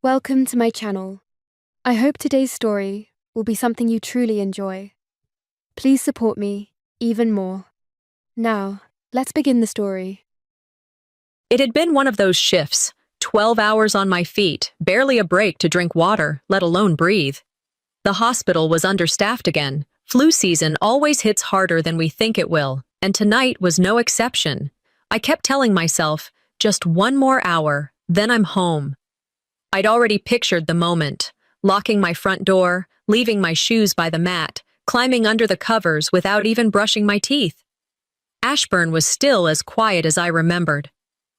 Welcome to my channel. I hope today's story will be something you truly enjoy. Please support me even more. Now, let's begin the story. It had been one of those shifts, 12 hours on my feet, barely a break to drink water, let alone breathe. The hospital was understaffed again. Flu season always hits harder than we think it will, and tonight was no exception. I kept telling myself, just one more hour, then I'm home. I'd already pictured the moment, locking my front door, leaving my shoes by the mat, climbing under the covers without even brushing my teeth. Ashburn was still as quiet as I remembered.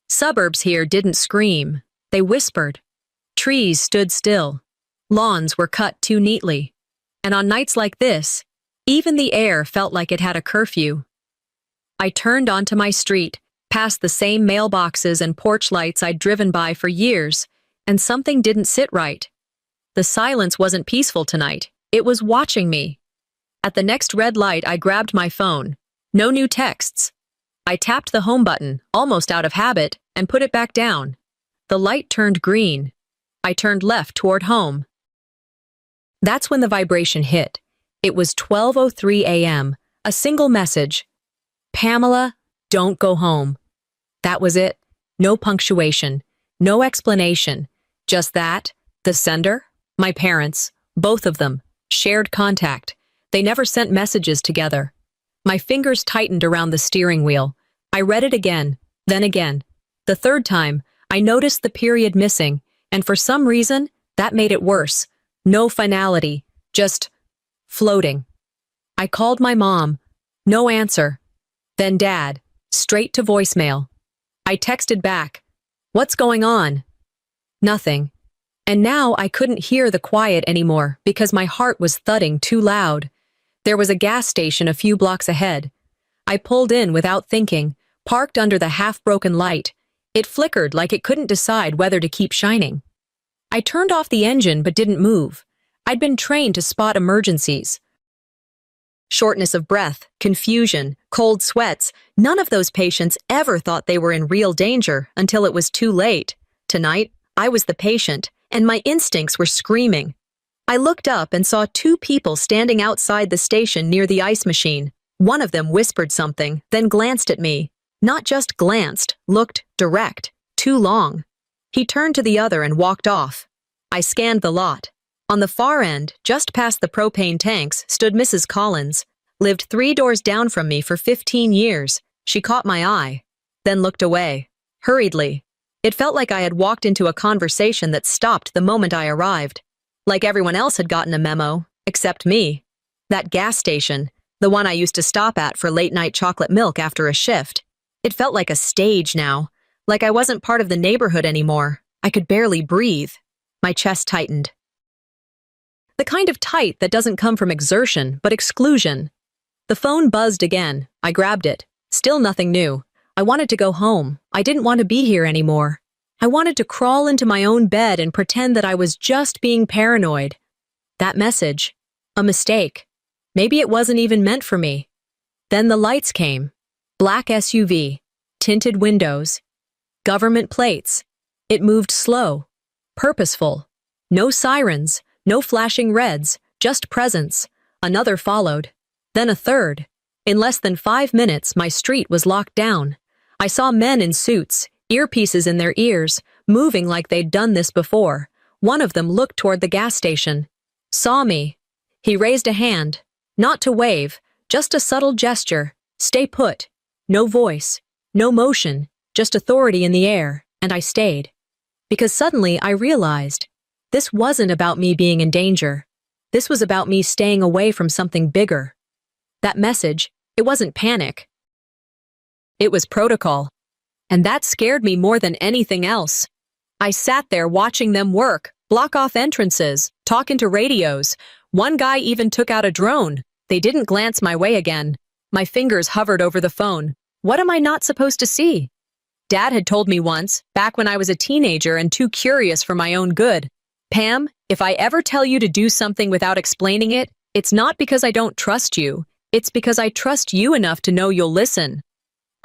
Suburbs here didn't scream, they whispered. Trees stood still. Lawns were cut too neatly. And on nights like this, even the air felt like it had a curfew. I turned onto my street, past the same mailboxes and porch lights I'd driven by for years, and something didn't sit right. The silence wasn't peaceful tonight. It was watching me. At the next red light, I grabbed my phone. No new texts. I tapped the home button, almost out of habit, and put it back down. The light turned green. I turned left toward home. That's when the vibration hit. It was 12:03 a.m., a single message. Pamela, don't go home. That was it. No punctuation, no explanation. Just that, the sender, my parents, both of them, shared contact. They never sent messages together. My fingers tightened around the steering wheel. I read it again, then again. The third time, I noticed the period missing, and for some reason, that made it worse. No finality, just floating. I called my mom. No answer. Then Dad, straight to voicemail. I texted back. What's going on? Nothing. And now I couldn't hear the quiet anymore because my heart was thudding too loud. There was a gas station a few blocks ahead. I pulled in without thinking, parked under the half-broken light. It flickered like it couldn't decide whether to keep shining. I turned off the engine but didn't move. I'd been trained to spot emergencies. Shortness of breath, confusion, cold sweats, none of those patients ever thought they were in real danger until it was too late. Tonight, I was the patient, and my instincts were screaming. I looked up and saw two people standing outside the station near the ice machine. One of them whispered something, then glanced at me. Not just glanced, looked direct, too long. He turned to the other and walked off. I scanned the lot. On the far end, just past the propane tanks, stood Mrs. Collins. Lived 3 doors down from me for 15 years. She caught my eye, then looked away, hurriedly. It felt like I had walked into a conversation that stopped the moment I arrived. Like everyone else had gotten a memo, except me. That gas station, the one I used to stop at for late-night chocolate milk after a shift. It felt like a stage now, like I wasn't part of the neighborhood anymore. I could barely breathe. My chest tightened. The kind of tight that doesn't come from exertion, but exclusion. The phone buzzed again. I grabbed it. Still nothing new. I wanted to go home. I didn't want to be here anymore. I wanted to crawl into my own bed and pretend that I was just being paranoid. That message. A mistake. Maybe it wasn't even meant for me. Then the lights came. Black SUV. Tinted windows. Government plates. It moved slow. Purposeful. No sirens. No flashing reds. Just presence. Another followed. Then a third. In less than 5 minutes, my street was locked down. I saw men in suits, earpieces in their ears, moving like they'd done this before. One of them looked toward the gas station. Saw me. He raised a hand. Not to wave, just a subtle gesture. Stay put. No voice. No motion. Just authority in the air. And I stayed. Because suddenly I realized, this wasn't about me being in danger. This was about me staying away from something bigger. That message, it wasn't panic. It was protocol. And that scared me more than anything else. I sat there watching them work, block off entrances, talk into radios. One guy even took out a drone. They didn't glance my way again. My fingers hovered over the phone. What am I not supposed to see? Dad had told me once, back when I was a teenager and too curious for my own good. Pam, if I ever tell you to do something without explaining it, it's not because I don't trust you. It's because I trust you enough to know you'll listen.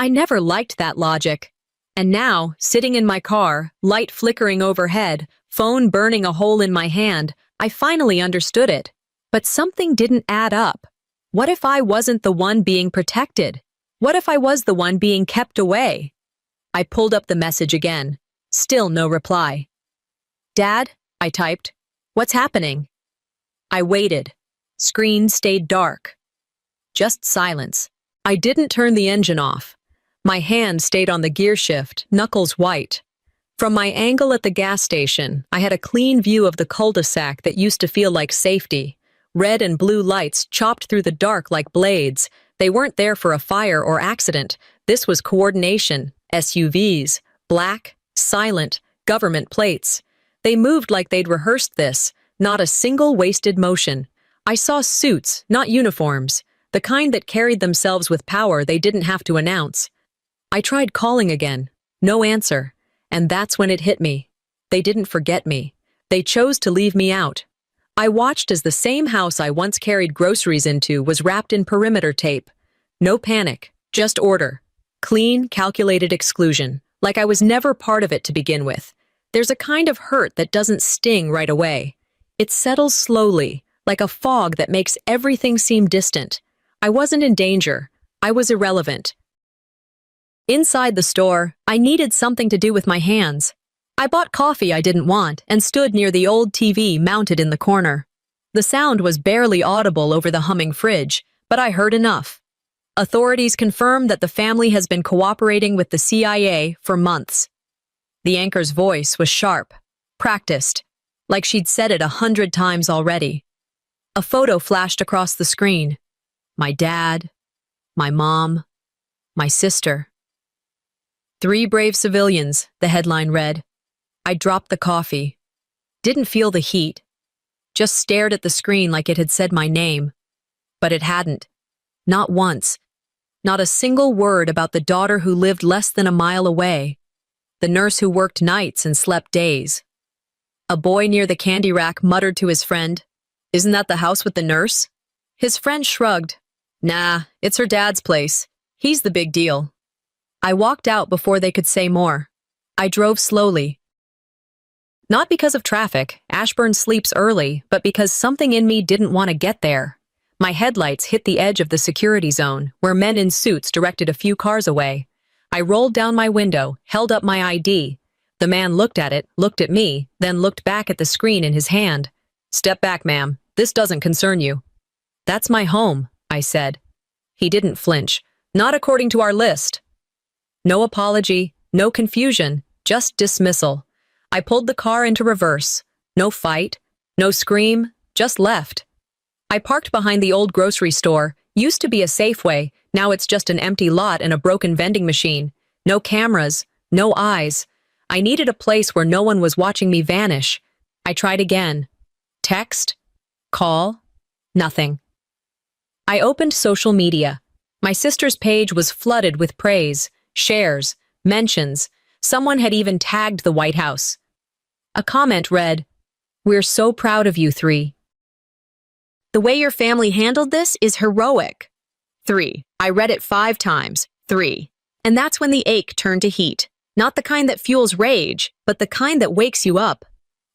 I never liked that logic. And now, sitting in my car, light flickering overhead, phone burning a hole in my hand, I finally understood it. But something didn't add up. What if I wasn't the one being protected? What if I was the one being kept away? I pulled up the message again. Still no reply. "Dad," I typed. "What's happening?" I waited. Screen stayed dark. Just silence. I didn't turn the engine off. My hand stayed on the gear shift, knuckles white. From my angle at the gas station, I had a clean view of the cul-de-sac that used to feel like safety. Red and blue lights chopped through the dark like blades. They weren't there for a fire or accident. This was coordination. SUVs. Black, silent, government plates. They moved like they'd rehearsed this. Not a single wasted motion. I saw suits, not uniforms. The kind that carried themselves with power they didn't have to announce. I tried calling again. No answer. And that's when it hit me. They didn't forget me. They chose to leave me out. I watched as the same house I once carried groceries into was wrapped in perimeter tape. No panic, just order. Clean, calculated exclusion, like I was never part of it to begin with. There's a kind of hurt that doesn't sting right away. It settles slowly, like a fog that makes everything seem distant. I wasn't in danger. I was irrelevant. Inside the store, I needed something to do with my hands. I bought coffee I didn't want and stood near the old TV mounted in the corner. The sound was barely audible over the humming fridge, but I heard enough. Authorities confirmed that the family has been cooperating with the CIA for months. The anchor's voice was sharp, practiced, like she'd said it 100 times already. A photo flashed across the screen. My dad, my mom, my sister. 3 brave civilians, the headline read. I dropped the coffee. Didn't feel the heat. Just stared at the screen like it had said my name. But it hadn't. Not once. Not a single word about the daughter who lived less than a mile away. The nurse who worked nights and slept days. A boy near the candy rack muttered to his friend, "Isn't that the house with the nurse?" His friend shrugged. "Nah, it's her dad's place. He's the big deal." I walked out before they could say more. I drove slowly. Not because of traffic, Ashburn sleeps early, but because something in me didn't want to get there. My headlights hit the edge of the security zone, where men in suits directed a few cars away. I rolled down my window, held up my ID. The man looked at it, looked at me, then looked back at the screen in his hand. "Step back, ma'am. This doesn't concern you." "That's my home," I said. He didn't flinch. "Not according to our list." No apology, no confusion, just dismissal. I pulled the car into reverse. No fight, no scream, just left. I parked behind the old grocery store. Used to be a Safeway, now it's just an empty lot and a broken vending machine. No cameras, no eyes. I needed a place where no one was watching me vanish. I tried again. Text? Call? Nothing. I opened social media. My sister's page was flooded with praise, shares, mentions. Someone had even tagged the White House. A comment read, "We're so proud of you 3. The way your family handled this is heroic." 3. I read it 5 times. 3. And that's when the ache turned to heat. Not the kind that fuels rage, but the kind that wakes you up.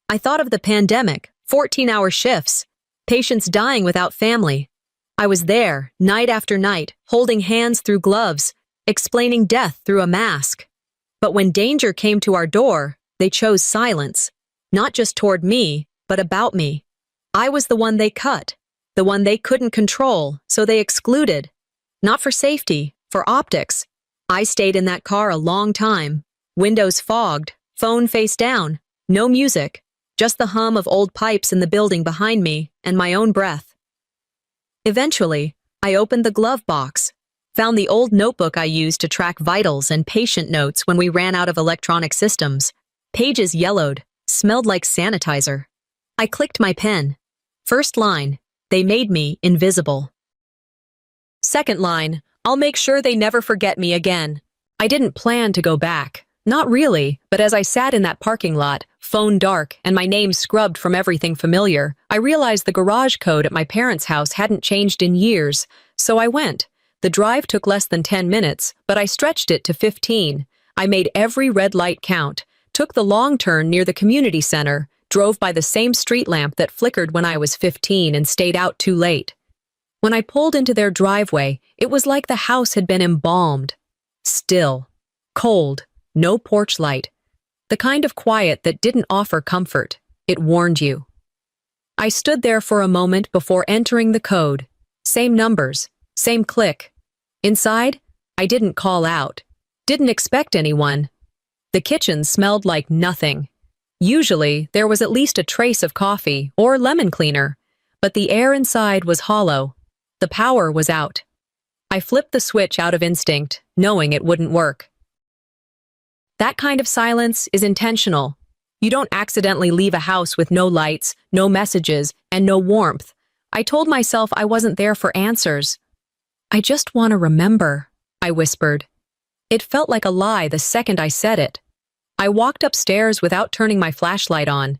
I thought of the pandemic, 14-hour shifts, patients dying without family. I was there, night after night, holding hands through gloves, explaining death through a mask. But when danger came to our door, they chose silence. Not just toward me, but about me. I was the one they cut, the one they couldn't control, so they excluded. Not for safety, for optics. I stayed in that car a long time. Windows fogged, phone face down, no music, just the hum of old pipes in the building behind me and my own breath. Eventually, I opened the glove box, found the old notebook I used to track vitals and patient notes when we ran out of electronic systems. Pages yellowed, smelled like sanitizer. I clicked my pen. First line, they made me invisible. Second line, I'll make sure they never forget me again. I didn't plan to go back. Not really, but as I sat in that parking lot, phone dark and my name scrubbed from everything familiar, I realized the garage code at my parents' house hadn't changed in years, so I went. The drive took less than 10 minutes, but I stretched it to 15. I made every red light count. took the long turn near the community center, drove by the same street lamp that flickered when I was 15 and stayed out too late. When I pulled into their driveway, it was like the house had been embalmed. Still, cold, no porch light. The kind of quiet that didn't offer comfort. It warned you. I stood there for a moment before entering the code. Same numbers, same click. Inside, I didn't call out. Didn't expect anyone. The kitchen smelled like nothing. Usually, there was at least a trace of coffee or lemon cleaner, but the air inside was hollow. The power was out. I flipped the switch out of instinct, knowing it wouldn't work. That kind of silence is intentional. You don't accidentally leave a house with no lights, no messages, and no warmth. I told myself I wasn't there for answers. I just want to remember, I whispered. It felt like a lie the second I said it. I walked upstairs without turning my flashlight on.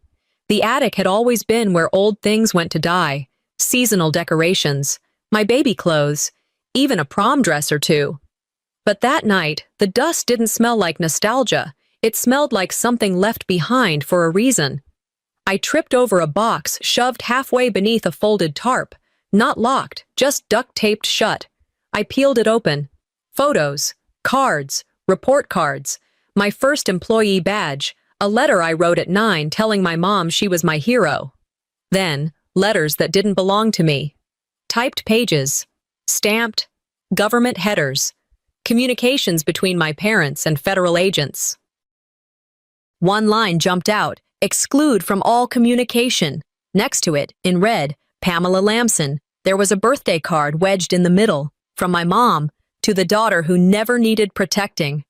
The attic had always been where old things went to die. Seasonal decorations, my baby clothes, even a prom dress or two. But that night, the dust didn't smell like nostalgia. It smelled like something left behind for a reason. I tripped over a box shoved halfway beneath a folded tarp. Not locked, just duct-taped shut. I peeled it open. Photos, cards, report cards, my first employee badge, a letter I wrote at 9 telling my mom she was my hero. Then, letters that didn't belong to me. Typed pages, stamped, government headers, communications between my parents and federal agents. One line jumped out, exclude from all communication. Next to it, in red, Pamela Lamson, there was a birthday card wedged in the middle, from my mom, to the daughter who never needed protecting.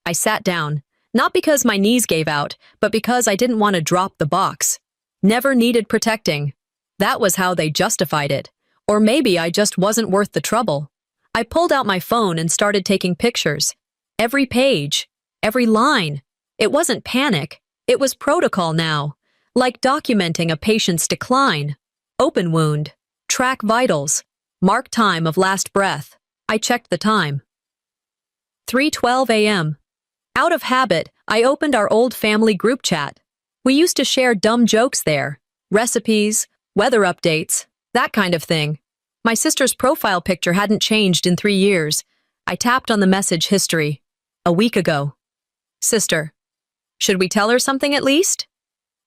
I sat down, not because my knees gave out, but because I didn't want to drop the box. Never needed protecting. That was how they justified it. Or maybe I just wasn't worth the trouble. I pulled out my phone and started taking pictures. Every page, every line. It wasn't panic. It was protocol now. Like documenting a patient's decline. Open wound. Track vitals. Mark time of last breath. I checked the time. 3:12 a.m. Out of habit, I opened our old family group chat. We used to share dumb jokes there. Recipes, weather updates, that kind of thing. My sister's profile picture hadn't changed in 3 years. I tapped on the message history. A week ago. Sister. Should we tell her something at least?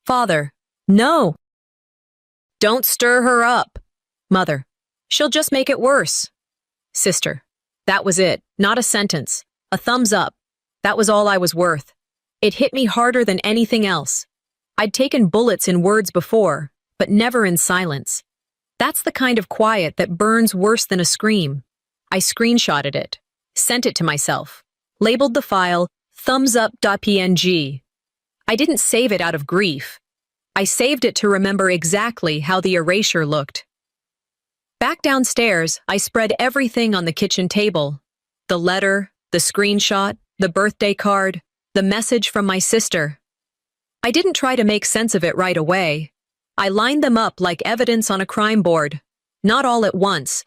Father. No. Don't stir her up. Mother. She'll just make it worse. Sister. That was it. Not a sentence. A thumbs up. That was all I was worth. It hit me harder than anything else. I'd taken bullets in words before, but never in silence. That's the kind of quiet that burns worse than a scream. I screenshotted it, sent it to myself, labeled the file thumbsup.png. I didn't save it out of grief. I saved it to remember exactly how the erasure looked. Back downstairs, I spread everything on the kitchen table. The letter, the screenshot, the birthday card, the message from my sister. I didn't try to make sense of it right away. I lined them up like evidence on a crime board. Not all at once.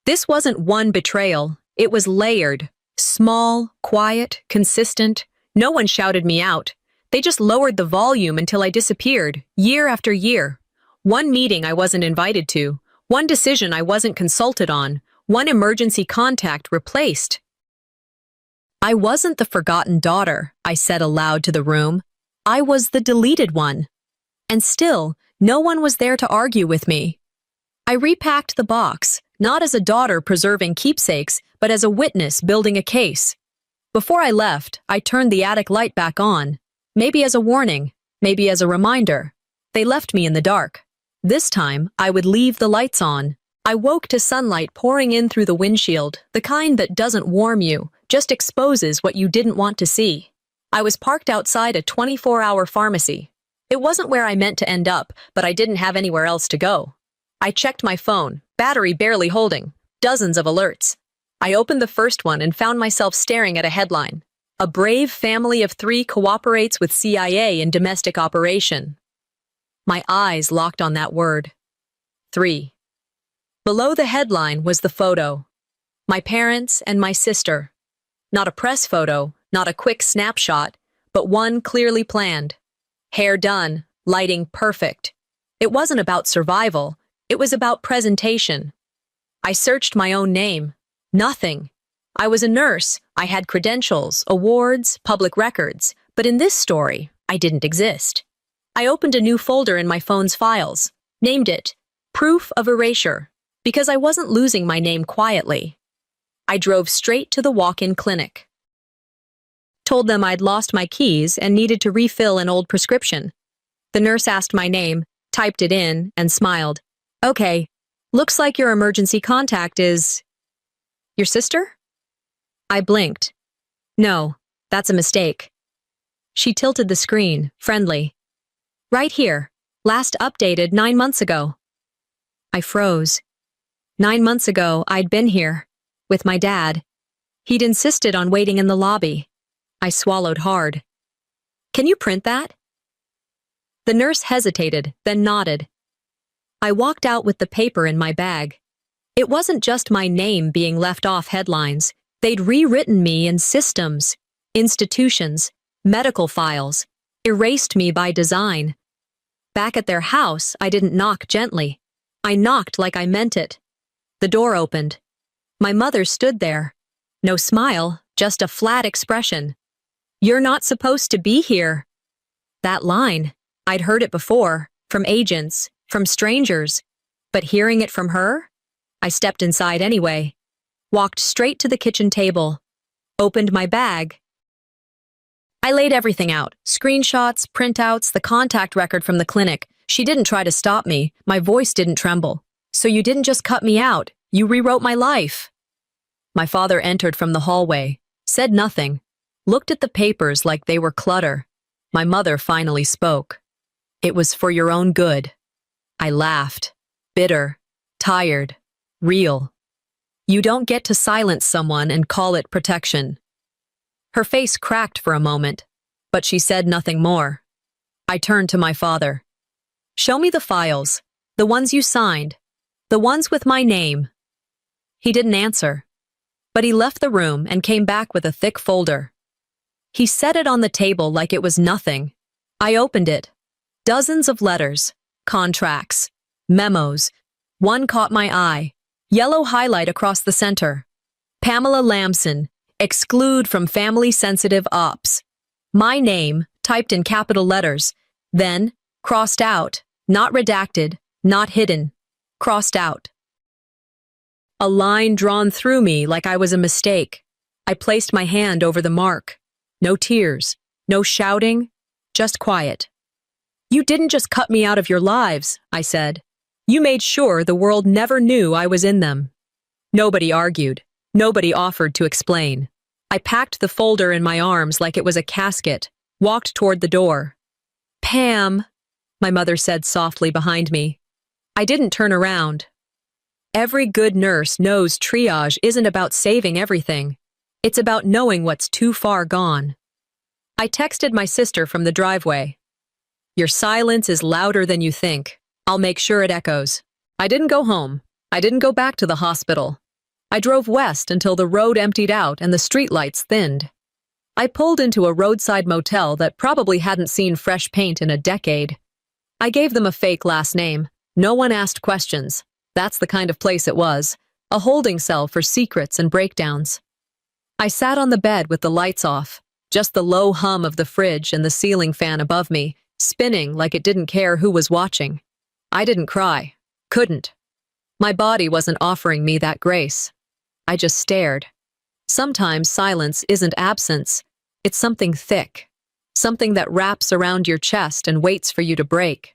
This wasn't one betrayal. It was layered. Small, quiet, consistent. No one shouted me out. They just lowered the volume until I disappeared, year after year. One meeting I wasn't invited to. One decision I wasn't consulted on. One emergency contact replaced. I wasn't the forgotten daughter, I said aloud to the room. I was the deleted one. And still, no one was there to argue with me. I repacked the box, not as a daughter preserving keepsakes, but as a witness building a case. Before I left, I turned the attic light back on. Maybe as a warning, maybe as a reminder. They left me in the dark. This time, I would leave the lights on. I woke to sunlight pouring in through the windshield, the kind that doesn't warm you, just exposes what you didn't want to see. I was parked outside a 24-hour pharmacy. It wasn't where I meant to end up, but I didn't have anywhere else to go. I checked my phone, battery barely holding, dozens of alerts. I opened the first one and found myself staring at a headline. A brave family of 3 cooperates with CIA in domestic operation. My eyes locked on that word. 3. Below the headline was the photo. My parents and my sister. Not a press photo, not a quick snapshot, but one clearly planned. Hair done, lighting perfect. It wasn't about survival, it was about presentation. I searched my own name. Nothing. I was a nurse, I had credentials, awards, public records, but in this story, I didn't exist. I opened a new folder in my phone's files, named it Proof of Erasure, because I wasn't losing my name quietly. I drove straight to the walk-in clinic. Told them I'd lost my keys and needed to refill an old prescription. The nurse asked my name, typed it in, and smiled. Okay, looks like your emergency contact is... your sister? I blinked. No, that's a mistake. She tilted the screen, friendly. Right here, last updated 9 months ago. I froze. 9 months ago, I'd been here, with my dad. He'd insisted on waiting in the lobby. I swallowed hard. Can you print that? The nurse hesitated, then nodded. I walked out with the paper in my bag. It wasn't just my name being left off headlines. They'd rewritten me in systems, institutions, medical files, erased me by design. Back at their house, I didn't knock gently. I knocked like I meant it. The door opened. My mother stood there. No smile, just a flat expression. You're not supposed to be here. That line, I'd heard it before, from agents, from strangers, but hearing it from her? I stepped inside anyway, walked straight to the kitchen table, opened my bag. I laid everything out, screenshots, printouts, the contact record from the clinic. She didn't try to stop me, my voice didn't tremble. So you didn't just cut me out, you rewrote my life. My father entered from the hallway, said nothing, looked at the papers like they were clutter. My mother finally spoke. It was for your own good. I laughed, bitter, tired, real. You don't get to silence someone and call it protection. Her face cracked for a moment, but she said nothing more. I turned to my father. Show me the files, the ones you signed, the ones with my name. He didn't answer, but he left the room and came back with a thick folder. He set it on the table like it was nothing. I opened it. Dozens of letters, contracts, memos. One caught my eye. Yellow highlight across the center. Pamela Lamson, exclude from family-sensitive ops. My name, typed in capital letters. Then, crossed out, not redacted, not hidden. Crossed out. A line drawn through me like I was a mistake. I placed my hand over the mark. No tears, no shouting, just quiet. You didn't just cut me out of your lives, I said. You made sure the world never knew I was in them. Nobody argued. Nobody offered to explain. I packed the folder in my arms like it was a casket, walked toward the door. Pam, my mother said softly behind me. I didn't turn around. Every good nurse knows triage isn't about saving everything. It's about knowing what's too far gone. I texted my sister from the driveway. Your silence is louder than you think. I'll make sure it echoes. I didn't go home. I didn't go back to the hospital. I drove west until the road emptied out and the streetlights thinned. I pulled into a roadside motel that probably hadn't seen fresh paint in a decade. I gave them a fake last name. No one asked questions. That's the kind of place it was. A holding cell for secrets and breakdowns. I sat on the bed with the lights off, just the low hum of the fridge and the ceiling fan above me, spinning like it didn't care who was watching. I didn't cry. Couldn't. My body wasn't offering me that grace. I just stared. Sometimes silence isn't absence. It's something thick. Something that wraps around your chest and waits for you to break.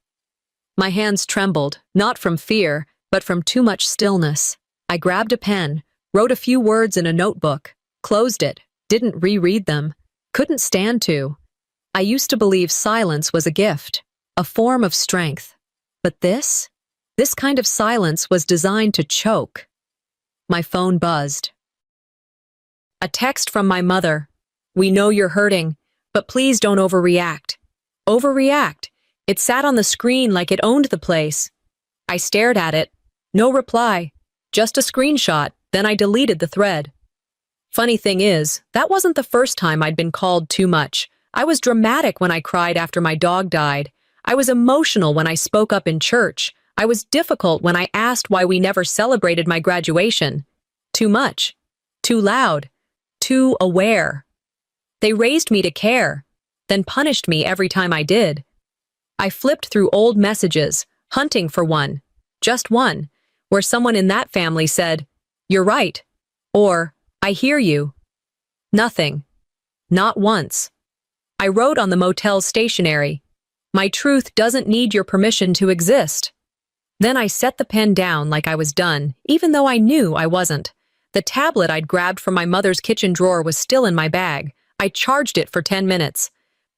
My hands trembled, not from fear, but from too much stillness. I grabbed a pen, wrote a few words in a notebook, closed it, didn't reread them, couldn't stand to. I used to believe silence was a gift, a form of strength. But this kind of silence was designed to choke. My phone buzzed. A text from my mother. We know you're hurting, but please don't overreact. Overreact. It sat on the screen like it owned the place. I stared at it. No reply. Just a screenshot. Then I deleted the thread. Funny thing is, that wasn't the first time I'd been called too much. I was dramatic when I cried after my dog died. I was emotional when I spoke up in church. I was difficult when I asked why we never celebrated my graduation. Too much. Too loud. Too aware. They raised me to care, then punished me every time I did. I flipped through old messages, hunting for one, just one, where someone in that family said, "You're right," or "I hear you." Nothing. Not once. I wrote on the motel's stationery, "My truth doesn't need your permission to exist." Then I set the pen down like I was done, even though I knew I wasn't. The tablet I'd grabbed from my mother's kitchen drawer was still in my bag. I charged it for 10 minutes.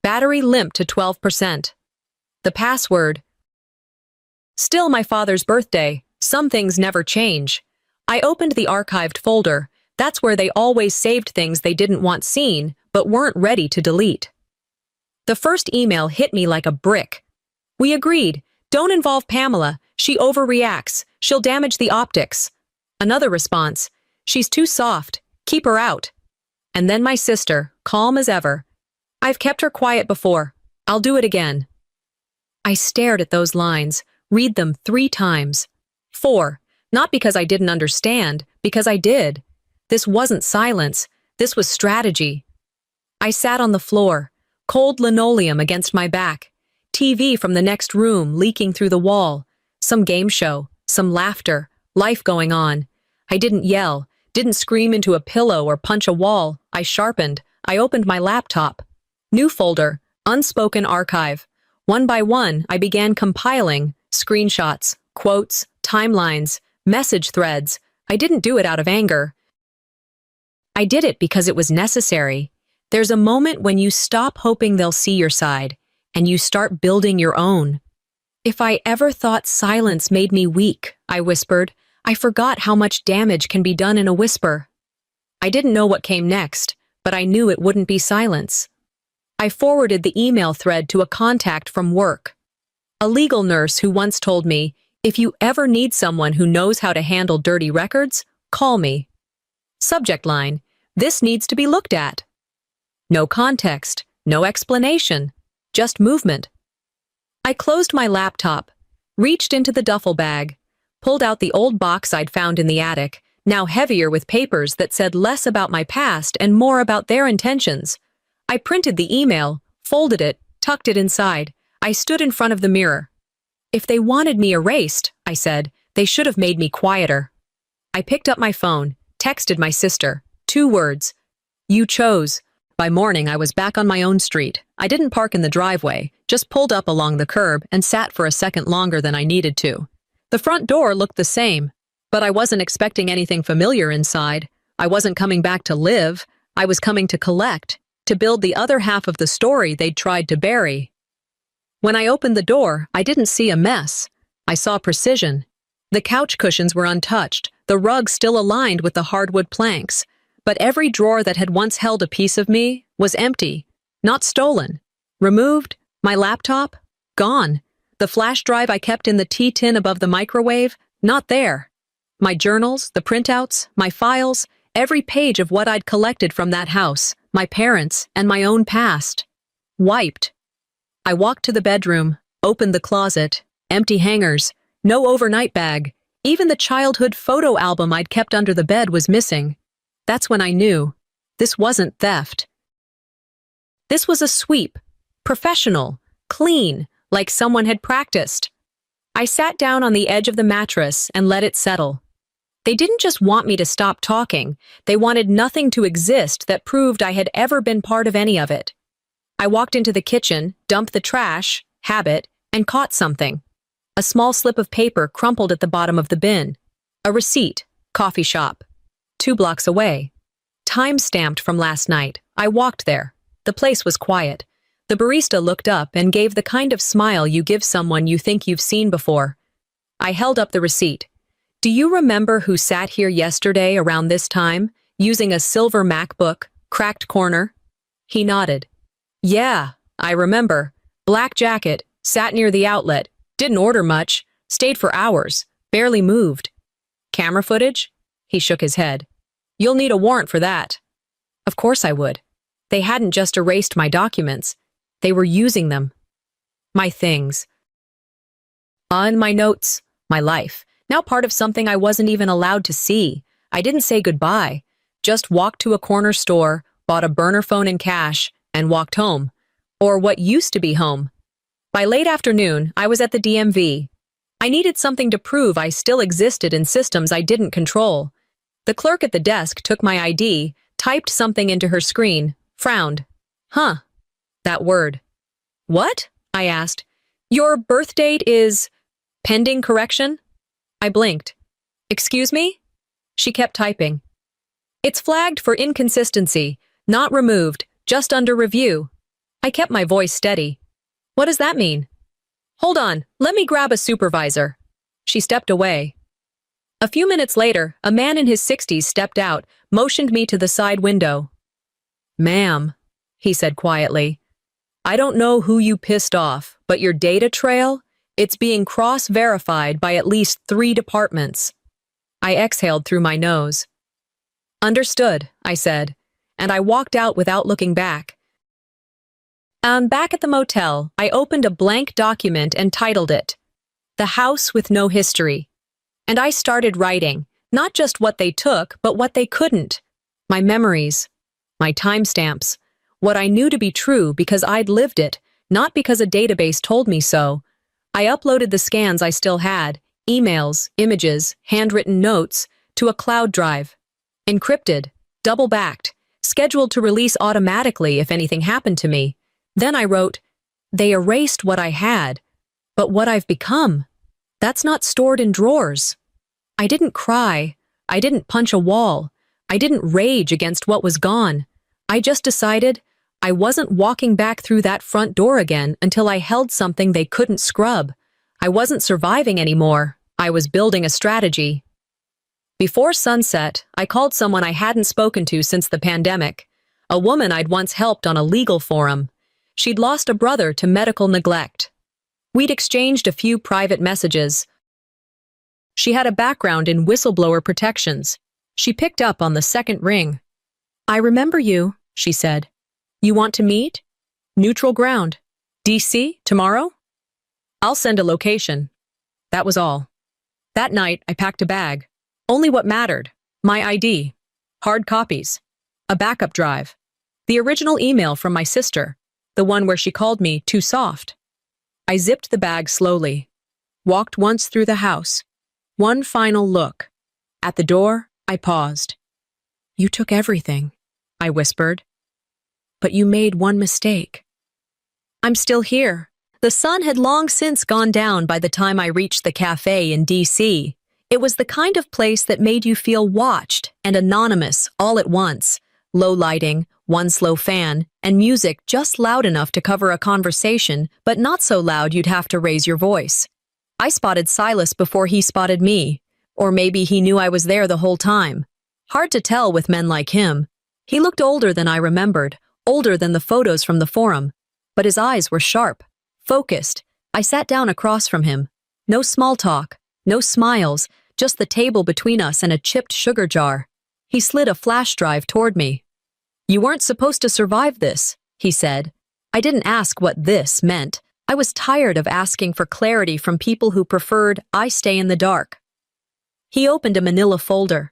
Battery limped to 12%. The password. Still my father's birthday. Some things never change. I opened the archived folder. That's where they always saved things they didn't want seen, but weren't ready to delete. The first email hit me like a brick. "We agreed. Don't involve Pamela. She overreacts. She'll damage the optics." Another response. "She's too soft. Keep her out." And then my sister, calm as ever. "I've kept her quiet before. I'll do it again." I stared at those lines, read them 3 times. 4, not because I didn't understand, because I did. This wasn't silence. This was strategy. I sat on the floor, cold linoleum against my back, TV from the next room leaking through the wall, some game show, some laughter, life going on. I didn't yell, didn't scream into a pillow or punch a wall. I sharpened. I opened my laptop. New folder, unspoken archive. One by one, I began compiling screenshots, quotes, timelines, message threads. I didn't do it out of anger. I did it because it was necessary. There's a moment when you stop hoping they'll see your side, and you start building your own. "If I ever thought silence made me weak," I whispered, "I forgot how much damage can be done in a whisper." I didn't know what came next, but I knew it wouldn't be silence. I forwarded the email thread to a contact from work. A legal nurse who once told me, "If you ever need someone who knows how to handle dirty records, call me." Subject line, "This needs to be looked at." No context, no explanation, just movement. I closed my laptop, reached into the duffel bag, pulled out the old box I'd found in the attic, now heavier with papers that said less about my past and more about their intentions. I printed the email, folded it, tucked it inside. I stood in front of the mirror. "If they wanted me erased," I said, "they should have made me quieter." I picked up my phone, texted my sister. 2 words. "You chose." By morning, I was back on my own street. I didn't park in the driveway, just pulled up along the curb and sat for a second longer than I needed to. The front door looked the same, but I wasn't expecting anything familiar inside. I wasn't coming back to live. I was coming to collect, to build the other half of the story they'd tried to bury. When I opened the door, I didn't see a mess. I saw precision. The couch cushions were untouched, the rug still aligned with the hardwood planks, but every drawer that had once held a piece of me was empty, not stolen. Removed, my laptop, gone. The flash drive I kept in the tea tin above the microwave, not there. My journals, the printouts, my files, every page of what I'd collected from that house, my parents, and my own past. Wiped. I walked to the bedroom, opened the closet, empty hangers, no overnight bag. Even the childhood photo album I'd kept under the bed was missing. That's when I knew. This wasn't theft. This was a sweep. Professional. Clean. Like someone had practiced. I sat down on the edge of the mattress and let it settle. They didn't just want me to stop talking. They wanted nothing to exist that proved I had ever been part of any of it. I walked into the kitchen, dumped the trash, habit, and caught something. A small slip of paper crumpled at the bottom of the bin. A receipt, coffee shop. 2 blocks away. Time-stamped from last night. I walked there. The place was quiet. The barista looked up and gave the kind of smile you give someone you think you've seen before. I held up the receipt. "Do you remember who sat here yesterday around this time, using a silver MacBook, cracked corner?" He nodded. "Yeah, I remember. Black jacket, sat near the outlet, didn't order much, stayed for hours, barely moved." "Camera footage?" He shook his head. "You'll need a warrant for that." Of course I would. They hadn't just erased my documents. They were using them. My things. On my notes. My life. Now part of something I wasn't even allowed to see. I didn't say goodbye. Just walked to a corner store, bought a burner phone and cash, and walked home. Or what used to be home. By late afternoon, I was at the DMV. I needed something to prove I still existed in systems I didn't control. The clerk at the desk took my ID, typed something into her screen, frowned. Huh. That word. What? I asked. Your birth date is pending correction? I blinked. Excuse me? She kept typing. It's flagged for inconsistency, not removed, just under review. I kept my voice steady. What does that mean? Hold on, let me grab a supervisor. She stepped away. A few minutes later, a man in his 60s stepped out, motioned me to the side window. Ma'am, he said quietly, I don't know who you pissed off, but your data trail, it's being cross-verified by at least 3 departments. I exhaled through my nose. Understood, I said, and I walked out without looking back. Back at the motel, I opened a blank document and titled it, The House with No History. And I started writing, not just what they took, but what they couldn't. My memories, my timestamps, what I knew to be true because I'd lived it, not because a database told me so. I uploaded the scans I still had, emails, images, handwritten notes, to a cloud drive. Encrypted, double-backed, scheduled to release automatically if anything happened to me. Then I wrote, they erased what I had, but what I've become, that's not stored in drawers. I didn't cry. I didn't punch a wall. I didn't rage against what was gone. I just decided I wasn't walking back through that front door again until I held something they couldn't scrub. I wasn't surviving anymore. I was building a strategy. Before sunset, I called someone I hadn't spoken to since the pandemic, a woman I'd once helped on a legal forum. She'd lost a brother to medical neglect. We'd exchanged a few private messages. She had a background in whistleblower protections. She picked up on the second ring. I remember you, she said. You want to meet? Neutral ground. DC, tomorrow? I'll send a location. That was all. That night, I packed a bag. Only what mattered. My ID. Hard copies. A backup drive. The original email from my sister. The one where she called me too soft. I zipped the bag slowly. Walked once through the house. One final look. At the door, I paused. You took everything, I whispered. But you made one mistake. I'm still here. The sun had long since gone down by the time I reached the cafe in DC. It was the kind of place that made you feel watched and anonymous all at once. Low lighting, one slow fan, and music just loud enough to cover a conversation, but not so loud you'd have to raise your voice. I spotted Silas before he spotted me, or maybe he knew I was there the whole time. Hard to tell with men like him. He looked older than I remembered, older than the photos from the forum, but his eyes were sharp, focused. I sat down across from him. No small talk, no smiles, just the table between us and a chipped sugar jar. He slid a flash drive toward me. You weren't supposed to survive this, he said. I didn't ask what this meant. I was tired of asking for clarity from people who preferred I stay in the dark. He opened a manila folder.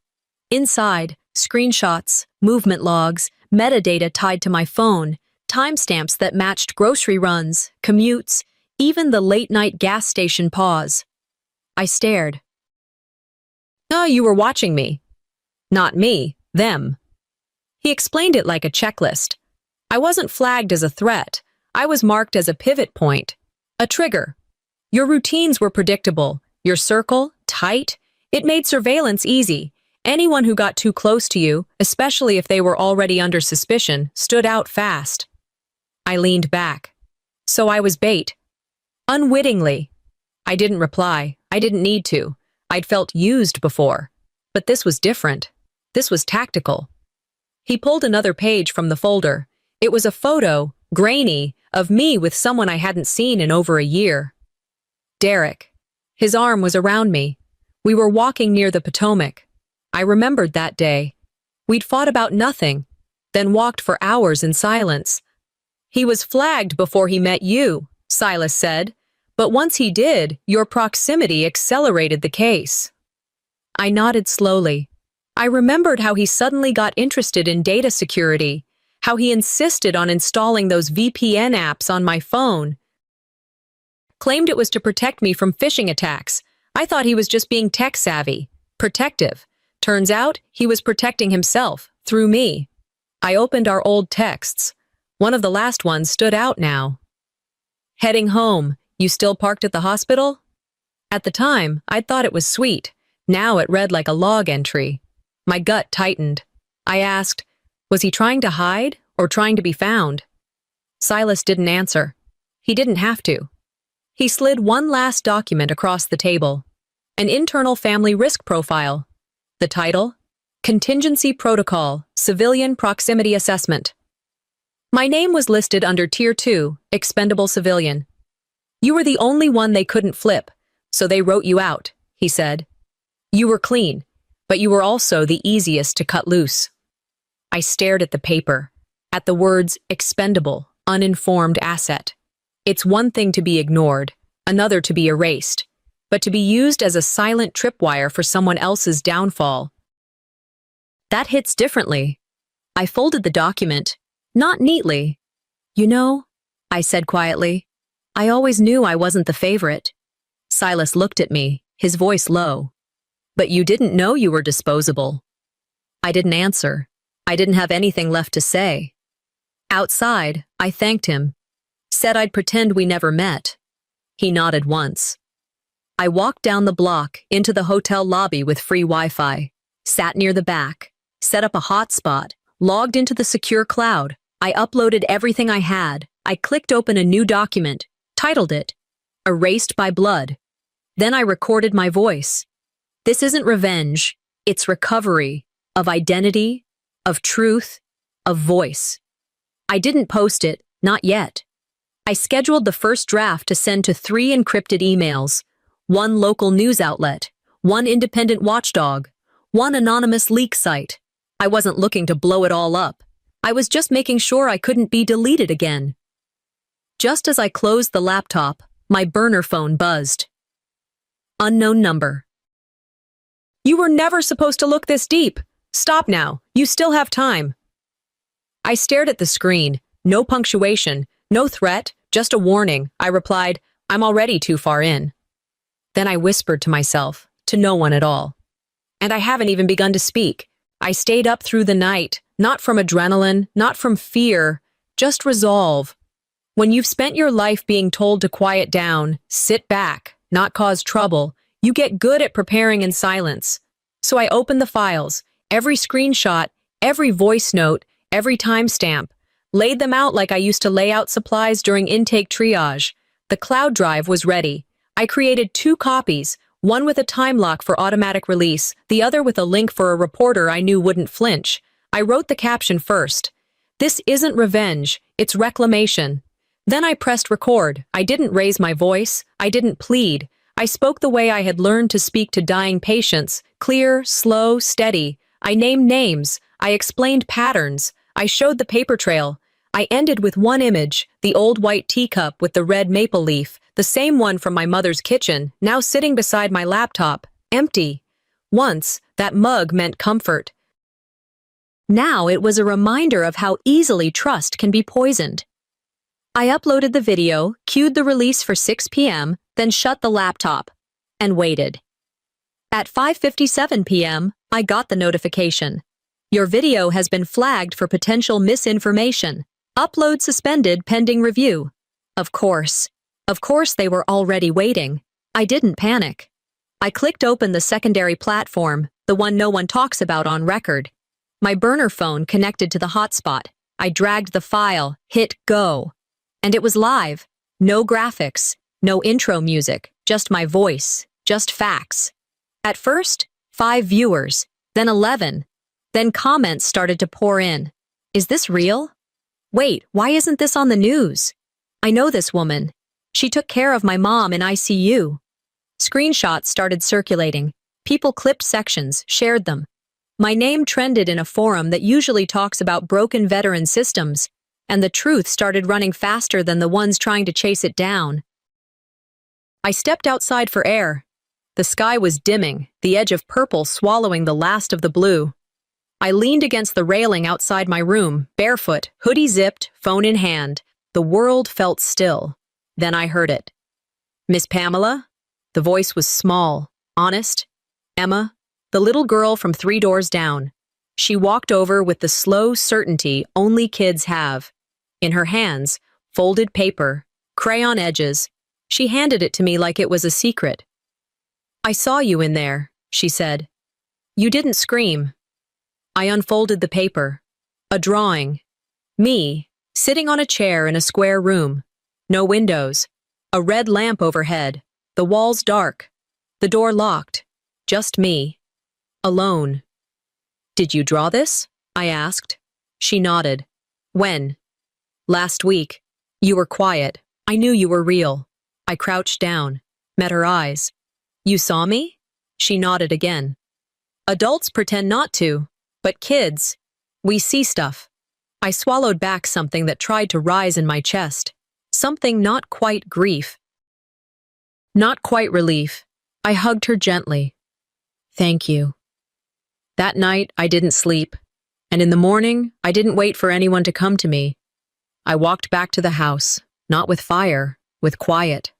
Inside, screenshots, movement logs, metadata tied to my phone, timestamps that matched grocery runs, commutes, even the late-night gas station pause. I stared. Oh, you were watching me. Not me, them. He explained it like a checklist. I wasn't flagged as a threat. I was marked as a pivot point, a trigger. Your routines were predictable, your circle, tight. It made surveillance easy. Anyone who got too close to you, especially if they were already under suspicion, stood out fast. I leaned back. So I was bait. Unwittingly. I didn't reply. I didn't need to. I'd felt used before. But this was different. This was tactical. He pulled another page from the folder. It was a photo, grainy, of me with someone I hadn't seen in over a year. Derek. His arm was around me. We were walking near the Potomac. I remembered that day. We'd fought about nothing. then walked for hours in silence. "He was flagged before he met you," Silas said. "But once he did, your proximity accelerated the case." I nodded slowly. I remembered how he suddenly got interested in data security, how he insisted on installing those VPN apps on my phone, claimed it was to protect me from phishing attacks. I thought he was just being tech-savvy, protective. Turns out, he was protecting himself, through me. I opened our old texts. One of the last ones stood out now. "Heading home. You still parked at the hospital?" At the time, I'd thought it was sweet. Now it read like a log entry. My gut tightened. I asked, was he trying to hide or trying to be found? Silas didn't answer. He didn't have to. He slid one last document across the table. An internal family risk profile. The title? Contingency Protocol, Civilian Proximity Assessment. My name was listed under Tier 2, Expendable Civilian. "You were the only one they couldn't flip, so they wrote you out," he said. "You were clean, but you were also the easiest to cut loose." I stared at the paper, at the words expendable, uninformed asset. It's one thing to be ignored, another to be erased, but to be used as a silent tripwire for someone else's downfall. That hits differently. I folded the document, not neatly. "You know," I said quietly, "I always knew I wasn't the favorite." Silas looked at me, his voice low. "But you didn't know you were disposable." I didn't answer. I didn't have anything left to say. Outside, I thanked him, said I'd pretend we never met. He nodded once. I walked down the block into the hotel lobby with free Wi-Fi, sat near the back, set up a hotspot, logged into the secure cloud. I uploaded everything I had. I clicked open a new document, titled it, Erased by Blood. Then I recorded my voice. This isn't revenge, it's recovery, of identity, of truth, of voice. I didn't post it, not yet. I scheduled the first draft to send to 3 encrypted emails, 1 local news outlet, 1 independent watchdog, 1 anonymous leak site. I wasn't looking to blow it all up. I was just making sure I couldn't be deleted again. Just as I closed the laptop, my burner phone buzzed. Unknown number. "You were never supposed to look this deep. Stop now. You still have time." I stared at the screen. No punctuation, no threat, just a warning. I replied, "I'm already too far in." Then I whispered to myself, to no one at all. And I haven't even begun to speak. I stayed up through the night, not from adrenaline, not from fear, just resolve. When you've spent your life being told to quiet down, sit back, not cause trouble, you get good at preparing in silence. So I opened the files, every screenshot, every voice note, every timestamp, laid them out like I used to lay out supplies during intake triage. The cloud drive was ready. I created 2 copies, one with a time lock for automatic release, the other with a link for a reporter I knew wouldn't flinch. I wrote the caption first. "This isn't revenge, it's reclamation." Then I pressed record. I didn't raise my voice. I didn't plead. I spoke the way I had learned to speak to dying patients, clear, slow, steady. I named names. I explained patterns. I showed the paper trail. I ended with one image, the old white teacup with the red maple leaf, the same one from my mother's kitchen, now sitting beside my laptop, empty. Once, that mug meant comfort. Now it was a reminder of how easily trust can be poisoned. I uploaded the video, cued the release for 6 p.m., then shut the laptop, and waited. At 5:57 p.m., I got the notification. Your video has been flagged for potential misinformation. Upload suspended pending review. Of course they were already waiting. I didn't panic. I clicked open the secondary platform, the one no one talks about on record. My burner phone connected to the hotspot. I dragged the file, hit go. And it was live. No graphics, no intro music, just my voice, just facts. At first, 5 viewers, then 11. Then comments started to pour in. Is this real? Wait, why isn't this on the news? I know this woman. She took care of my mom in ICU. Screenshots started circulating. People clipped sections, shared them. My name trended in a forum that usually talks about broken veteran systems, and the truth started running faster than the ones trying to chase it down. I stepped outside for air. The sky was dimming, the edge of purple swallowing the last of the blue. I leaned against the railing outside my room, barefoot, hoodie zipped, phone in hand. The world felt still. Then I heard it. "Miss Pamela?" The voice was small, honest. "Emma?" The little girl from 3 doors down. She walked over with the slow certainty only kids have. In her hands, folded paper, crayon edges. She handed it to me like it was a secret. "I saw you in there," she said. "You didn't scream." I unfolded the paper. A drawing. Me, sitting on a chair in a square room. No windows. A red lamp overhead. The walls dark. The door locked. Just me. Alone. "Did you draw this?" I asked. She nodded. "When?" "Last week. You were quiet. I knew you were real." I crouched down, met her eyes. "You saw me?" She nodded again. "Adults pretend not to, but kids, we see stuff." I swallowed back something that tried to rise in my chest. Something not quite grief. Not quite relief. I hugged her gently. "Thank you." That night, I didn't sleep, and in the morning, I didn't wait for anyone to come to me. I walked back to the house, not with fire, with quiet.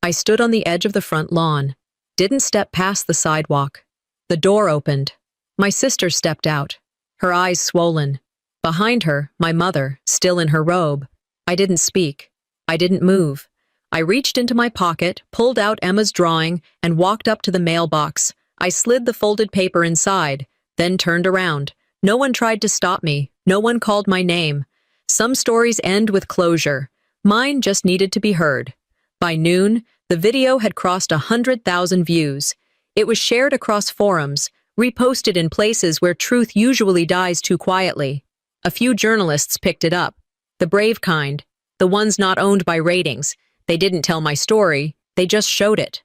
I stood on the edge of the front lawn, didn't step past the sidewalk. The door opened. My sister stepped out, her eyes swollen. Behind her, my mother, still in her robe. I didn't speak. I didn't move. I reached into my pocket, pulled out Emma's drawing, and walked up to the mailbox. I slid the folded paper inside, then turned around. No one tried to stop me. No one called my name. Some stories end with closure. Mine just needed to be heard. By noon, the video had crossed 100,000 views. It was shared across forums, reposted in places where truth usually dies too quietly. A few journalists picked it up. The brave kind, the ones not owned by ratings. They didn't tell my story, they just showed it.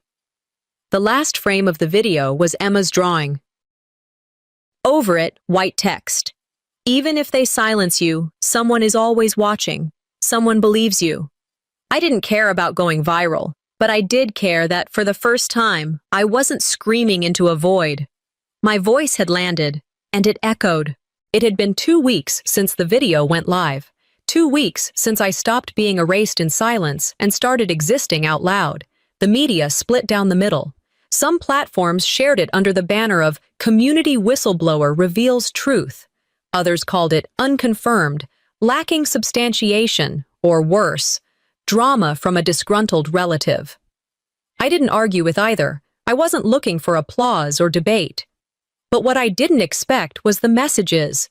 The last frame of the video was Emma's drawing. Over it, white text. "Even if they silence you, someone is always watching. Someone believes you." I didn't care about going viral, but I did care that, for the first time, I wasn't screaming into a void. My voice had landed, and it echoed. It had been 2 weeks since the video went live. 2 weeks since I stopped being erased in silence and started existing out loud. The media split down the middle. Some platforms shared it under the banner of "Community Whistleblower Reveals Truth." Others called it unconfirmed, lacking substantiation, or worse, drama from a disgruntled relative. I didn't argue with either. I wasn't looking for applause or debate. But what I didn't expect was the messages.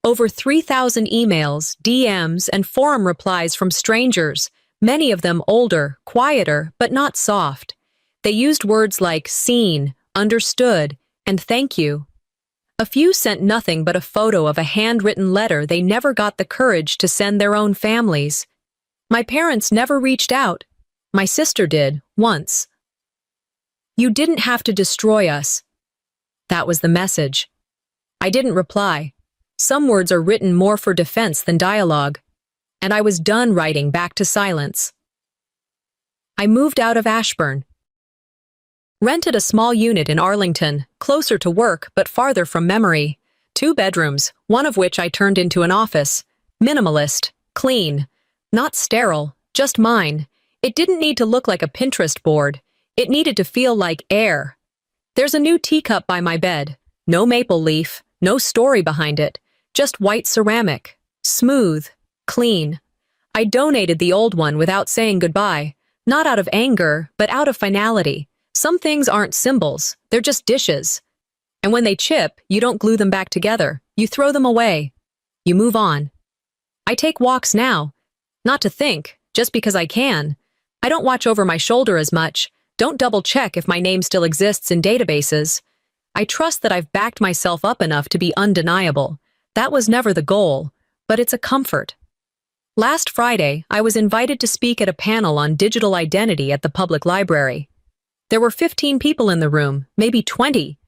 Over 3,000 emails, DMs, and forum replies from strangers, many of them older, quieter, but not soft. They used words like seen, understood, and thank you. A few sent nothing but a photo of a handwritten letter they never got the courage to send their own families. My parents never reached out. My sister did, once. "You didn't have to destroy us." That was the message. I didn't reply. Some words are written more for defense than dialogue. And I was done writing back to silence. I moved out of Ashburn. Rented a small unit in Arlington, closer to work but farther from memory. 2 bedrooms, one of which I turned into an office. Minimalist, clean. Not sterile, just mine. It didn't need to look like a Pinterest board. It needed to feel like air. There's a new teacup by my bed. No maple leaf, no story behind it. Just white ceramic. Smooth, clean. I donated the old one without saying goodbye. Not out of anger, but out of finality. Some things aren't symbols, they're just dishes. And when they chip, you don't glue them back together. You throw them away. You move on. I take walks now. Not to think, just because I can. I don't watch over my shoulder as much. Don't double-check if my name still exists in databases. I trust that I've backed myself up enough to be undeniable. That was never the goal, but it's a comfort. Last Friday, I was invited to speak at a panel on digital identity at the public library. There were 15 people in the room, maybe 20.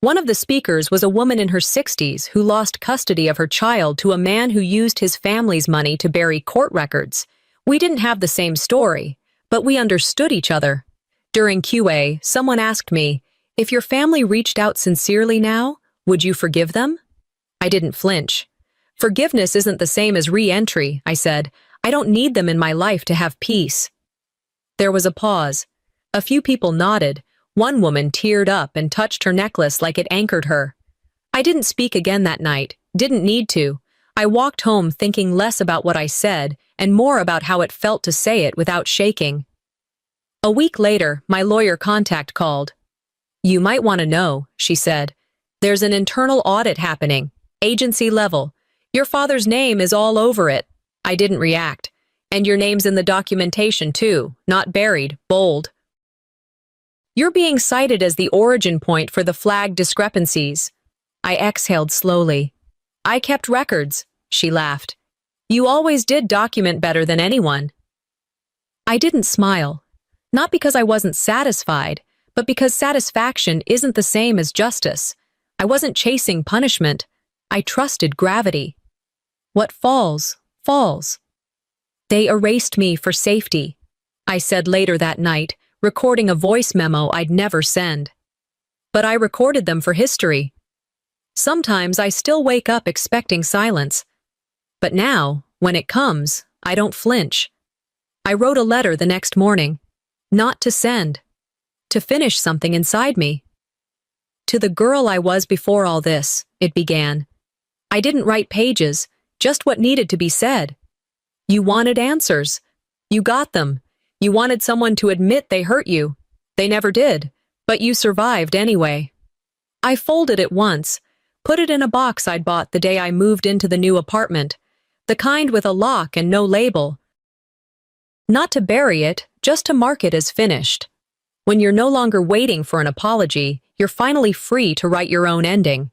One of the speakers was a woman in her 60s who lost custody of her child to a man who used his family's money to bury court records. We didn't have the same story, but we understood each other. During QA, someone asked me, "If your family reached out sincerely now, would you forgive them?" I didn't flinch. "Forgiveness isn't the same as re-entry," I said. "I don't need them in my life to have peace." There was a pause. A few people nodded. One woman teared up and touched her necklace like it anchored her. I didn't speak again that night, didn't need to. I walked home thinking less about what I said and more about how it felt to say it without shaking. A week later, my lawyer contact called. "You might want to know," she said. "There's an internal audit happening, agency level. Your father's name is all over it." I didn't react. "And your name's in the documentation too, not buried, bold. You're being cited as the origin point for the flagged discrepancies." I exhaled slowly. "I kept records," she laughed. "You always did document better than anyone." I didn't smile. Not because I wasn't satisfied, but because satisfaction isn't the same as justice. I wasn't chasing punishment. I trusted gravity. What falls, falls. "They erased me for safety," I said later that night, recording a voice memo I'd never send. But I recorded them for history. Sometimes I still wake up expecting silence. But now, when it comes, I don't flinch. I wrote a letter the next morning. Not to send. To finish something inside me. "To the girl I was before all this," it began. "I didn't write pages, just what needed to be said. You wanted answers. You got them. You wanted someone to admit they hurt you. They never did, but you survived anyway." I folded it once, put it in a box I'd bought the day I moved into the new apartment, the kind with a lock and no label. Not to bury it, just to mark it as finished. When you're no longer waiting for an apology, you're finally free to write your own ending.